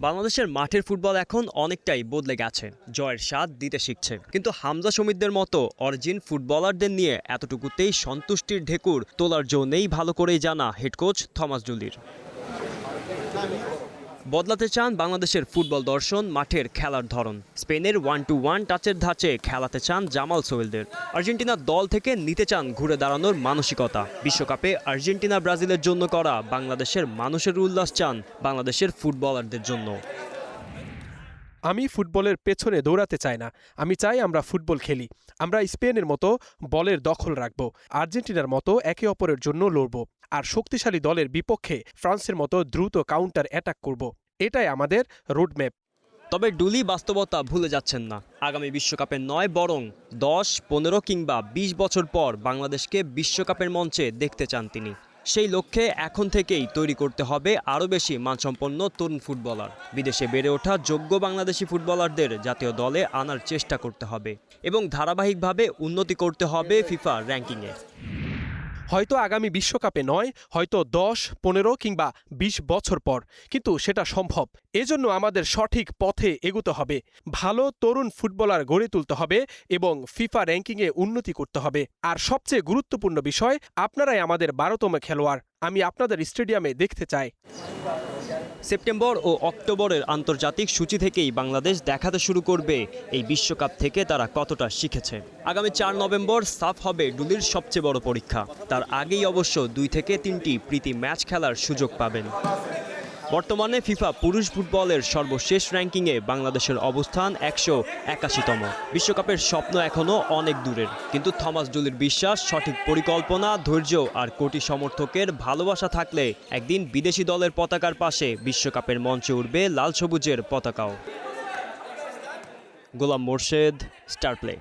বাংলাদেশের মাঠের ফুটবল এখন অনেকটাই বদলে গেছে। জয়ের স্বাদ দিতে শিখছে, কিন্তু হামজা শমীদদের মতো অরিজিন ফুটবলারদের নিয়ে এতটুকুতেই সন্তুষ্টির ঢেকুর তোলার জো নেই ভালো করেই জানা হেড কোচ থমাস জুলির। বদলাতে চান বাংলাদেশের ফুটবল দর্শন, মাঠের খেলার ধরন। স্পেনের 1-to-1 টাচের ধাঁচে খেলাতে চান জামাল সোহেলদের। আর্জেন্টিনার দল থেকে নিতে চান ঘুরে দাঁড়ানোর মানসিকতা। বিশ্বকাপে আর্জেন্টিনা ব্রাজিলের জন্য করা বাংলাদেশের মানুষের উল্লাস চান বাংলাদেশের ফুটবলারদের জন্য। আমি ফুটবলের পেছনে দৌড়াতে চাই না, আমি চাই আমরা ফুটবল খেলি। আমরা স্পেনের মতো বলের দখল রাখব, আর্জেন্টিনার মতো একে অপরের জন্য লড়ব, আর শক্তিশালী দলের বিপক্ষে ফ্রান্সের মতো দ্রুত কাউন্টার অ্যাটাক করব। এটাই আমাদের রোডম্যাপ। তবে ডুলি বাস্তবতা ভুলে যাচ্ছেন না। আগামী বিশ্বকাপে নয়, বরং 10, 15 কিংবা 20 বছর পর বাংলাদেশকে বিশ্বকাপের মঞ্চে দেখতে চান তিনি। সেই লক্ষ্যে এখন থেকেই তৈরি করতে হবে আরও বেশি মানসম্পন্ন তরুণ ফুটবলার। বিদেশে বেড়ে ওঠা যোগ্য বাংলাদেশি ফুটবলারদের জাতীয় দলে আনার চেষ্টা করতে হবে এবং ধারাবাহিকভাবে উন্নতি করতে হবে ফিফা র্যাঙ্কিংয়ে। হয়তো আগামী বিশ্বকাপে নয়, হয়তো 10, 15 কিংবা 20 বছর পর, কিন্তু সেটা সম্ভব। এজন্য আমাদের সঠিক পথে এগোতে হবে, ভালো তরুণ ফুটবলার গড়ে তুলতে হবে এবং ফিফা র্যাঙ্কিংয়ে উন্নতি করতে হবে। আর সবচেয়ে গুরুত্বপূর্ণ বিষয়, আপনারাই আমাদের 12তম খেলোয়াড়। আমি আপনাদের স্টেডিয়ামে দেখতে চাই। সেপ্টেম্বর ও অক্টোবরের আন্তর্জাতিক সূচি থেকেই বাংলাদেশ দেখাতে শুরু করবে এই বিশ্বকাপ থেকে তারা কতটা শিখেছে। আগামী 4 নভেম্বর সাফ হবে ডুলির সবচেয়ে বড় পরীক্ষা। তার আগেই অবশ্য 2 থেকে 3টি প্রীতি ম্যাচ খেলার সুযোগ পাবেন। বর্তমানে ফিফা পুরুষ ফুটবলের সর্বশেষ র্যাঙ্কিংয়ে বাংলাদেশের অবস্থান 181তম। বিশ্বকাপের স্বপ্ন এখনও অনেক দূরের, কিন্তু থমাস জুলির বিশ্বাস, সঠিক পরিকল্পনা, ধৈর্য আর কোটি সমর্থকের ভালোবাসা থাকলে একদিন বিদেশি দলের পতাকার পাশে বিশ্বকাপের মঞ্চে উঠবে লাল সবুজের পতাকাও। গোলাম মোর্শেদ, স্টার প্লে।